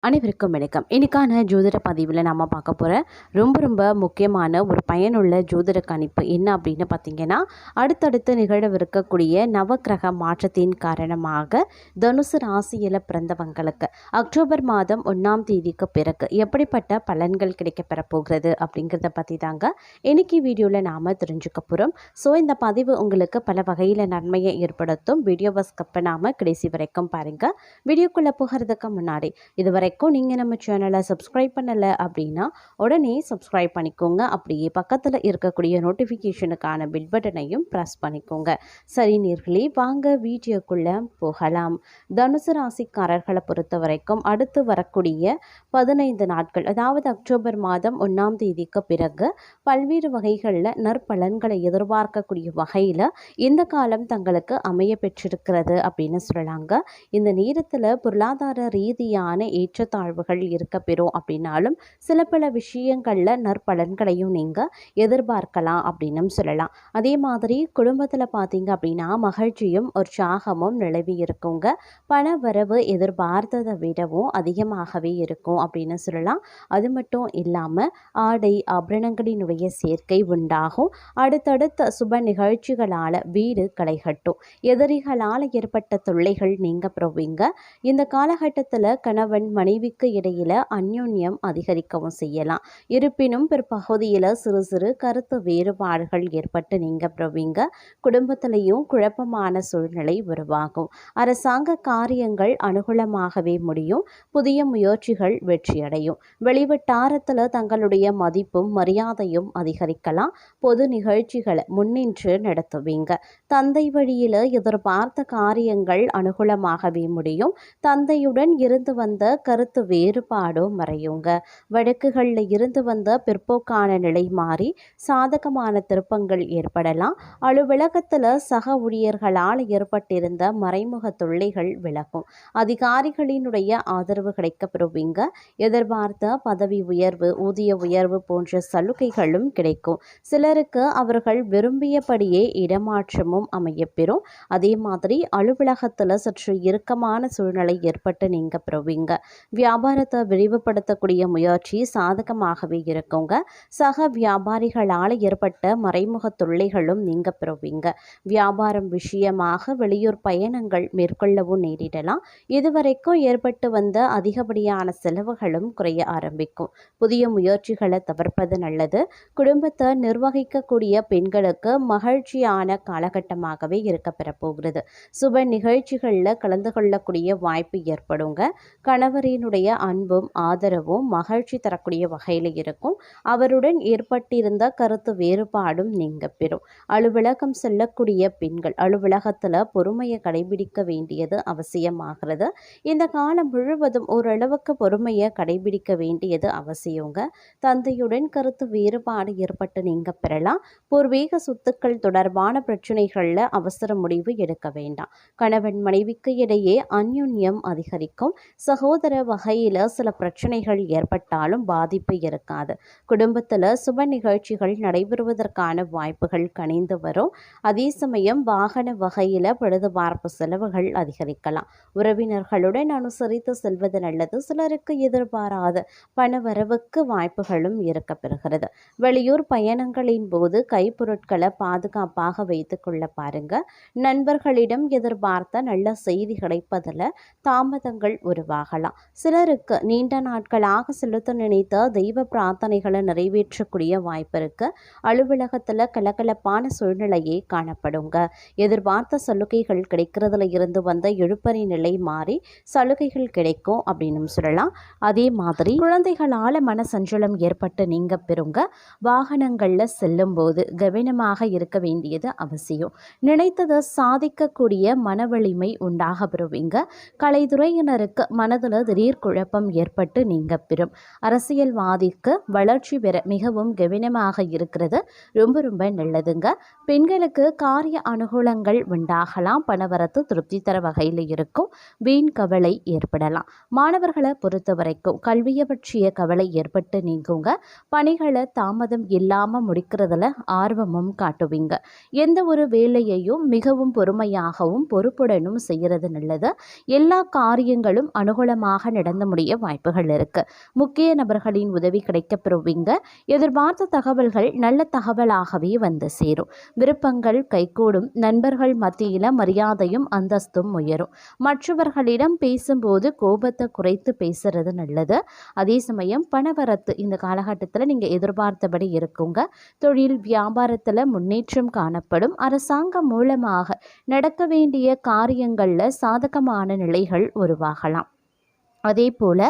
அனைவருக்கும் வணக்கம். இன்னைக்கான ஜோதிட பதிவில் நம்ம பார்க்க போகிற ரொம்ப முக்கியமான ஒரு பயனுள்ள ஜோதிட கணிப்பு என்ன அப்படின்னு பார்த்தீங்கன்னா, அடுத்தடுத்து நிகழவிருக்கக்கூடிய நவக்கிரக மாற்றத்தின் காரணமாக தனுசு ராசியில் பிறந்தவங்களுக்கு அக்டோபர் மாதம் 1ஆம் தேதிக்கு பிறகு எப்படிப்பட்ட பலன்கள் கிடைக்கப்பெற போகிறது அப்படிங்கிறத பற்றி தாங்க இன்னைக்கு வீடியோவில் நாம் தெரிஞ்சுக்க போகிறோம். ஸோ இந்த பதிவு உங்களுக்கு பல வகையில் நன்மையை ஏற்படுத்தும். வீடியோவை ஸ்கிப் பண்ணாமல் கடைசி வரைக்கும் பாருங்கள். வீடியோக்குள்ளே போகிறதுக்கு முன்னாடி இதுவரை நீங்கள் நம்ம சேனலை சப்ஸ்கிரைப் பண்ணலை அப்படின்னா உடனே சப்ஸ்கிரைப் பண்ணிக்கோங்க. அப்படியே பக்கத்தில் இருக்கக்கூடிய நோட்டிஃபிகேஷனுக்கான பில் பட்டனையும் ப்ரெஸ் பண்ணிக்கோங்க. சரி நேர்களே, வாங்க வீடியோக்குள்ளே போகலாம். தனுசு ராசிக்காரர்களை பொறுத்த வரைக்கும் அடுத்து வரக்கூடிய 15 நாட்கள், அதாவது அக்டோபர் மாதம் 1ஆம் தேதிக்கு பிறகு பல்வேறு வகைகளில் நற்பலன்களை எதிர்பார்க்கக்கூடிய வகையில் இந்த காலம் தங்களுக்கு அமைய பெற்றிருக்கிறது அப்படின்னு சொல்லலாங்க. இந்த நேரத்தில் பொருளாதார ரீதியான ஏற்றத்தாழ்வுகள் இருக்க பெறும் அப்படின்னாலும் சில பல விஷயங்களில் நற்பலன்களையும் நீங்கள் எதிர்பார்க்கலாம் அப்படின்னு சொல்லலாம். அதே மாதிரி குடும்பத்தில் பார்த்தீங்க அப்படின்னா மகிழ்ச்சியும் உற்சாகமும் நிலவி இருக்குங்க. பண வரவு எதிர்பார்த்ததை விடவும் அதிகமாகவே இருக்கும் அப்படின்னு சொல்லலாம். அது மட்டும் இல்லாமல் ஆடை ஆபரணங்களினுடைய சேர்க்கை உண்டாகும். அடுத்தடுத்த சுப நிகழ்ச்சிகளால் வீடு களைகட்டும். எதிரிகளால் ஏற்பட்ட தொல்லைகள் நீங்க பெறுவீங்க. இந்த காலகட்டத்தில் கணவன் மனைவிக்கு இடையில அந்யோன்யம் அதிகரிக்கவும் செய்யலாம். இருப்பினும் பிற்பகுதியில் சிறு சிறு கருத்து வேறுபாடுகள் ஏற்பட்டு நீங்க பெறுவீங்க. குடும்பத்திலையும் குழப்பமான சூழ்நிலை உருவாகும். அரசாங்க காரியங்கள் அனுகூலமாகவே முடியும். புதிய முயற்சிகள் வெற்றியடையும். வெளிவட்டாரத்தில் தங்களுடைய மதிப்பும் மரியாதையும் அதிகரிக்கலாம். பொது நிகழ்ச்சிகளை முன்னின்று நடத்துவீங்க. தந்தை வழியில் எதிர்பார்த்த காரியங்கள் அனுகூலமாகவே முடியும். தந்தையுடன் இருந்து வந்த கருத்து வேறுபாடும் மறையுங்க. வழக்குகளில் இருந்து வந்த பிற்போக்கான நிலை மாறி சாதகமான திருப்பங்கள் ஏற்படலாம். அலுவலகத்தில் சக ஊழியர்களால் ஏற்பட்டிருந்த மறைமுக தொல்லைகள் விலகும். அதிகாரிகளினுடைய ஆதரவு கிடைக்கப்பெறுவீங்க. எதிர்பார்த்த பதவி உயர்வு, ஊதிய உயர்வு போன்ற சலுகைகளும் கிடைக்கும். சிலருக்கு அவர்கள் விரும்பியபடியே இடமாற்றமும் அமையப்பெறும். அதே மாதிரி அலுவலகத்தில் சற்று இறுக்கமான சூழ்நிலை ஏற்பட்டு நீங்க பெறுவீங்க. வியாபாரத்தை விரிவுபடுத்தக்கூடிய முயற்சி சாதகமாகவே இருக்குங்க. சக வியாபாரிகளால் ஏற்பட்ட மறைமுக தொல்லைகளும் நீங்க பெறுவீங்க. வியாபாரம் விஷயமாக வெளியூர் பயணங்கள் மேற்கொள்ளவும் நேரிடலாம். இதுவரைக்கும் ஏற்பட்டு வந்த அதிகப்படியான செலவுகளும் குறைய ஆரம்பிக்கும். புதிய முயற்சிகளை தவிர்ப்பது நல்லது. குடும்பத்தை நிர்வகிக்கக்கூடிய பெண்களுக்கு மகிழ்ச்சியான காலகட்டமாகவே இருக்க பெறப்போகிறது. சுப நிகழ்ச்சிகளில் கலந்து கொள்ளக்கூடிய வாய்ப்பு ஏற்படுங்க. கணவரினுடைய அன்பும் ஆதரவும் மகிழ்ச்சி தரக்கூடிய வகையில் இருக்கும். அவருடன் ஏற்பட்டிருந்த கருத்து வேறுபாடும் நீங்க பெறும். அலுவலகம் செல்லக்கூடிய பெண்கள் அலுவலகத்தில் பொறுமையை கடைபிடிக்க வேண்டியது அவசியமாகிறது. இந்த காலம் முழுவதும் ஓரளவுக்கு பொறுமையை கடைபிடிக்க வேண்டியது அவசியங்க. தந்தையுடன் கருத்து வேறுபாடு ஏற்பட்டு நீங்க பெறலாம். பூர்வீக சொத்துக்கள் தொடர்பான பிரச்சனைகளில் அவசர முடிவு எடுக்க வேண்டாம். கணவன் மனைவிக்கு இடையே அந்யோன்யம் அதிகரிக்கும். சகோதர வகையில் சில பிரச்சனைகள் ஏற்பட்டாலும் பாதிப்பு இருக்காது. குடும்பத்தில் சுப நிகழ்ச்சிகள் நடைபெறுவதற்கான வாய்ப்புகள் கனிந்து வரும். அதே சமயம் வாகன வகையில் பழுதுபார்ப்பு செலவுகள் அதிகரிக்கலாம். உறவினர்களுடன் அனுசரித்து செல்வது நல்லது. சிலருக்கு எதிர்பாராத பண வரவுக்கு வாய்ப்புகளும் இருக்க பெறுகிறது. வெளியூர் பயணங்களின் போது கைப்பொருட்களை பாதுகாப்பாக வைத்துக் கொள்ள பாருங்க. நண்பர்களிடம் எதிர்பார்த்த நல்ல செய்தி கிடைப்பதில் தாமதங்கள் உருவாகலாம். சிலருக்கு நீண்ட நாட்களாக செலுத்த நினைத்த தெய்வ பிரார்த்தனைகளை நிறைவேற்றக்கூடிய வாய்ப்பு இருக்கு. அலுவலகத்தில் கலகலப்பான சூழ்நிலையே காணப்படுங்க. எதிர்பார்த்த சலுகைகள் கிடைக்கிறதுல இருந்து வந்த இழுபறி நிலை மாறி சலுகைகள் கிடைக்கும் அப்படின்னு சொல்லலாம். அதே மாதிரி குழந்தைகளால் மன சஞ்சலம் ஏற்பட்டு நீங்க பெறுங்க. வாகனங்களில் செல்லும் போது கவனமாக இருக்க வேண்டியது அவசியம். நினைத்ததை சாதிக்கக்கூடிய மனவலிமை உண்டாக பெறுவீங்க. கலைத்துறையினருக்கு மனதில் திடீர் குழப்பம் ஏற்பட்டு நீங்க பெறும். அரசியல்வாதிக்கு வளர்ச்சி பெற மிகவும் கவனமாக இருக்கிறது ரொம்ப நல்லதுங்க. பெண்களுக்கு காரிய அனுகூலங்கள் உண்டாகலாம். பணவரத்து திருப்தி தர வகையில் இருக்கும். வீண் கவலை ஏற்படலாம். மாணவர்களை பொறுத்த வரைக்கும் கல்வியை பற்றிய கவலை ஏற்பட்டு நீங்குங்க. பணிகளை தாமதம் இல்லாமல் முடிக்கிறதுல ஆர்வமும் காட்டுவீங்க. எந்த ஒரு வேலையையும் மிகவும் பொறுமையாகவும் பொறுப்புடனும் செய்கிறது நல்லது. எல்லா காரியங்களும் அனுகூலமாக நடந்து முடிய வாய்ப்புகள் இருக்கு. முக்கிய நபர்களின் உதவி கிடைக்கப் பெறுவீங்க. எதிர்பார்த்த தகவல்கள் நல்ல தகவலாகவே வந்து சேரும். விருப்பங்கள் கைகூடும். நண்பர்கள் மத்தியில மரியாதையும் அந்தஸ்தும் உயரும். மற்றவர்களிடம் பேசும்போது கோபத்தை குறைத்து பேசுறது நல்லது. அதே சமயம் பணவரத்து இந்த காலகட்டத்தில் நீங்கள் எதிர்பார்த்தபடி இருக்குங்க. தொழில் வியாபாரத்தில் முன்னேற்றம் காணப்படும். அரசாங்கம் மூலமாக நடக்க வேண்டிய காரியங்களில் சாதகமான நிலைகள் உருவாகலாம். அதே போல்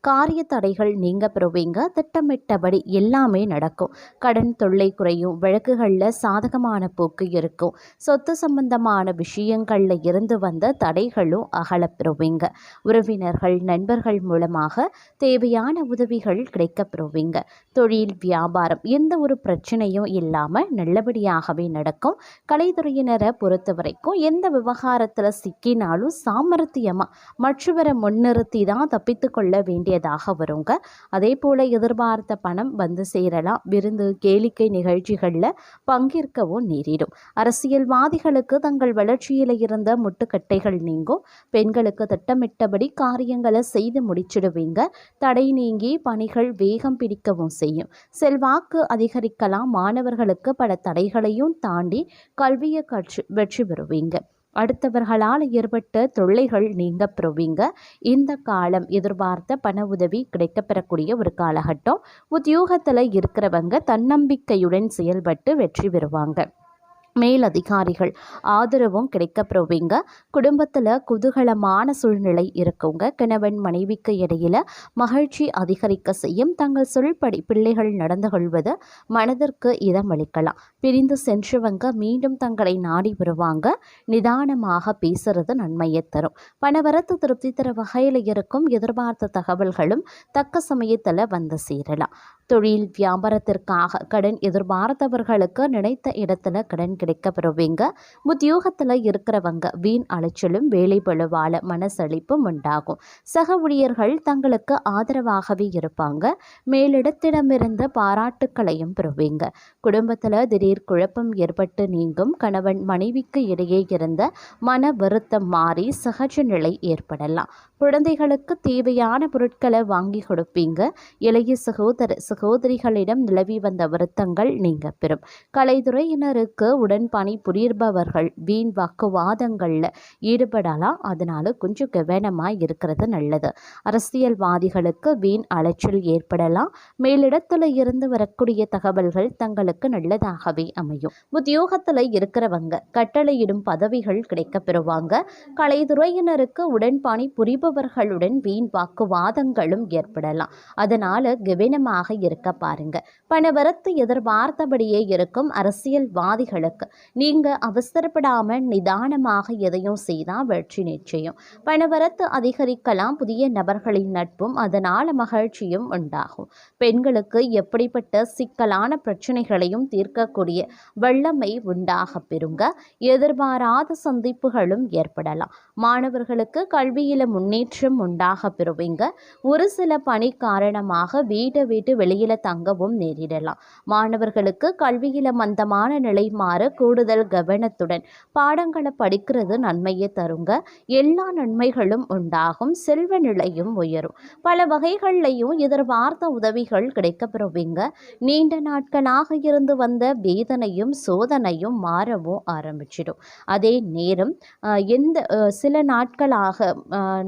காரிய தடைகள் நீங்க பெறுவீங்க. திட்டமிட்டபடி எல்லாமே நடக்கும். கடன் தொல்லை குறையும். வழக்குகளில் சாதகமான போக்கு இருக்கும். சொத்து சம்பந்தமான விஷயங்களில் இருந்து வந்த தடைகளும் அகலப் பெறுவீங்க. உறவினர்கள் நண்பர்கள் மூலமாக தேவையான உதவிகள் கிடைக்கப் பெறுவீங்க. தொழில் வியாபாரம் எந்த ஒரு பிரச்சனையும் இல்லாமல் நல்லபடியாகவே நடக்கும். கலைத்துறையினரை பொறுத்த வரைக்கும் எந்த விவகாரத்தில் சிக்கினாலும் சாமர்த்தியமாக மற்றவரை முன்னிறுத்தி தான் தப்பித்து கொள்ள வேண்டியதாக வருங்க. அதே போல எதிர்பார்த்த பணம் வந்து சேரலாம். விருந்து கேளிக்கை நிகழ்ச்சிகளில் பங்கேற்கவும் நேரிடும். அரசியல்வாதிகளுக்கு தங்கள் வளர்ச்சியில் இருந்த முட்டுக்கட்டைகள் நீங்கும். பெண்களுக்கு திட்டமிட்டபடி காரியங்களை செய்து முடிச்சிடுவீங்க. தடை நீங்கி பணிகள் வேகம் பிடிக்கவும் செய்யும். செல்வாக்கு அதிகரிக்கலாம். மாணவர்களுக்கு பல தடைகளையும் தாண்டி கல்வியை கற்று வெற்றி பெறுவீங்க. அடுத்தவர்களால் ஏற்பட்ட தொல்லைகள் நீங்க பெறுவீங்க. இந்த காலம் எதிர்பார்த்த பண உதவி கிடைக்கப்பெறக்கூடிய ஒரு காலகட்டம். உத்தியோகத்தில் இருக்கிறவங்க தன்னம்பிக்கையுடன் செயல்பட்டு வெற்றி பெறுவாங்க. மேலதிகாரிகள் ஆதரவும் கிடைக்கப்பெறுவீங்க. குடும்பத்தில் குதூகலமான சூழ்நிலை இருக்குங்க. கணவன் மனைவிக்கு இடையில மகிழ்ச்சி அதிகரிக்க செய்யும். தங்கள் சொல்படி பிள்ளைகள் நடந்து கொள்வது மனதிற்கு இதமளிக்கலாம். பிரிந்து சென்றவங்க மீண்டும் தங்களை நாடி வருவாங்க. நிதானமாக பேசுறது நன்மையை தரும். பணவரத்து திருப்தி தர வகையில் இருக்கும். எதிர்பார்த்த தகவல்களும் தக்க சமயத்தில் வந்து சேரலாம். தொழில் வியாபாரத்திற்காக கடன் எதிர்பார்த்தவர்களுக்கு நினைத்த இடத்துல கடன் கிடைக்கப்பெறுவீங்க. உத்தியோகத்தில் இருக்கிறவங்க வீண் அலைச்சலும் வேலை பழுவால மனசளிப்பும் உண்டாகும். சக ஊழியர்கள் தங்களுக்கு ஆதரவாகவே இருப்பாங்க. மேலிடத்திடமிருந்து பாராட்டுக்களையும் பெறுவீங்க. குடும்பத்தில் திடீர் குழப்பம் ஏற்பட்டு நீங்கும். கணவன் மனைவிக்கு இடையே இருந்த மன வருத்தம் மாறி சகஜ நிலை ஏற்படலாம். குழந்தைகளுக்கு தேவையான பொருட்களை வாங்கி கொடுப்பீங்க. இளைய சகோதரிகளிடம் நிலவி வந்த வருத்தங்கள் நீங்க பெறும். கலைத்துறையினருக்கு உடன்பணி புரிபவர்கள் வீண் வாக்குவாதங்களில் ஈடுபடலாம். அதனால கொஞ்சம் கவனமாக இருக்கிறது நல்லது. அரசியல்வாதிகளுக்கு வீண் அலைச்சல் ஏற்படலாம். மேலிடத்தில் இருந்து வரக்கூடிய தகவல்கள் தங்களுக்கு நல்லதாகவே அமையும். உத்தியோகத்தில் இருக்கிறவங்க கட்டளையிடும் பதவிகள் கிடைக்கப் பெறுவாங்க. கலைத்துறையினருக்கு உடன்பணி புரிபவர்களுடன் வீண் வாக்குவாதங்களும் ஏற்படலாம். அதனால கவனமாக இருக்க பாருங்க. பணவரத்து எதிர்பார்த்தபடியே இருக்கும். அரசியல்வாதிகளுக்கு நீங்க அவசரப்படாம நிதானமாக எதையும் செய்தால் வெற்றி நிச்சயம். பணவரத்து அதிகரிக்கலாம். புதிய நபர்களின் நட்பும் அதனால மகிழ்ச்சியும் உண்டாகும். பெண்களுக்கு எப்படிப்பட்ட சிக்கலான பிரச்சனைகளையும் தீர்க்கக்கூடிய வல்லமை உண்டாக பெறுங்க. எதிர்பாராத சந்திப்புகளும் ஏற்படலாம். மாணவர்களுக்கு கல்வியில முன்னேற்றம் உண்டாக பெறுவீங்க. ஒரு சில பணி காரணமாக வீட்டை விட்டு வெளியில தங்கவும் நேரிடலாம். மாணவர்களுக்கு கல்வியில மந்தமான நிலை மாற கூடுதல் கவனத்துடன் பாடங்களை படிக்கிறது நன்மையை தருங்க. எல்லா நன்மைகளும் உண்டாகும். செல்வ நிலையும் உயரும். பல வகைகள்லையும் எதிர்பார்த்த உதவிகள் கிடைக்கப்பெறுவீங்க. நீண்ட நாட்களாக இருந்து வந்த வேதனையும் சோதனையும் மாறவும் ஆரம்பிச்சிடும். அதே நேரம் சில நாட்களாக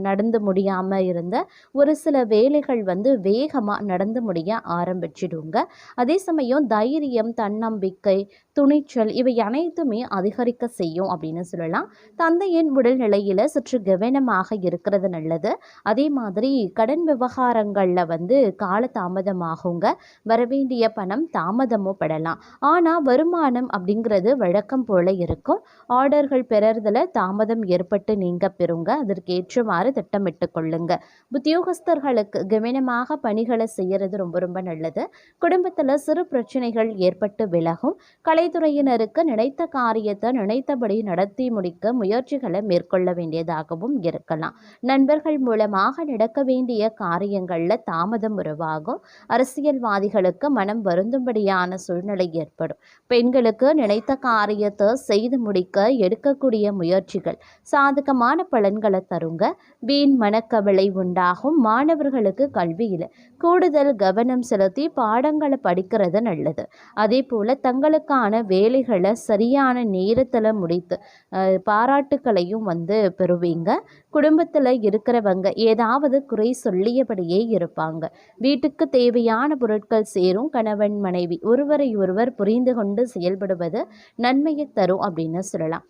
நடந்து முடியாமல் இருந்த ஒரு சில வேலைகள் வேகமாக நடந்து முடிய ஆரம்பிச்சிடுங்க. அதே சமயம் தைரியம் தன்னம்பிக்கை துணிச்சல் இவை அனைத்துமே அதிகரிக்க செய்யும் அப்படின்னு சொல்லலாம். தந்தையின் உடல்நிலையில் சற்று கவனமாக இருக்கிறது நல்லது. அதே மாதிரி கடன் விவகாரங்களில் கால தாமதமாகுங்க. வரவேண்டிய பணம் தாமதமும் படலாம். ஆனால் வருமானம் அப்படிங்கிறது வழக்கம் போல இருக்கும். ஆர்டர்கள் பெறறதுல தாமதம் ஏற்பட்டு நீங்க பெறுங்க. அதற்கேற்றவாறு திட்டமிட்டு கொள்ளுங்க. உத்தியோகஸ்தர்களுக்கு கவனமாக பணிகளை செய்யறது ரொம்ப ரொம்ப நல்லது. குடும்பத்தில் சிறு பிரச்சனைகள் ஏற்பட்டு விலகும். கலைத்துறையினருக்கு நினைத்த காரியத்தை நினைத்தபடி நடத்தி முடிக்க முயற்சிகளை மேற்கொள்ள வேண்டியதாகவும் இருக்கலாம். நண்பர்கள் மூலமாக நடக்க வேண்டிய காரியங்களில் தாமதம் உருவாகும். அரசியல்வாதிகளுக்கு மனம் வருந்தும்படியான சூழ்நிலை ஏற்படும். பெண்களுக்கு நினைத்த காரியத்தை செய்து முடிக்க எடுக்கக்கூடிய முயற்சிகள் சாதகமான பலன்களை தருங்க. வீண் மனக்கவலை உண்டாகும். மாணவர்களுக்கு கல்வியில் கூடுதல் கவனம் செலுத்தி பாடங்களை படிக்கிறது நல்லது. அதே போல் தங்களுக்கான வேலைகளை சரியான நேரத்தில் முடித்து பாராட்டுக்களையும் பெறுவீங்க. குடும்பத்தில் இருக்கிறவங்க ஏதாவது குறை சொல்லியபடியே இருப்பாங்க. வீட்டுக்கு தேவையான பொருட்கள் சேரும். கணவன் மனைவி ஒருவரை ஒருவர் புரிந்து கொண்டு செயல்படுவது நன்மையை தரும் அப்படின்னு சொல்லலாம்.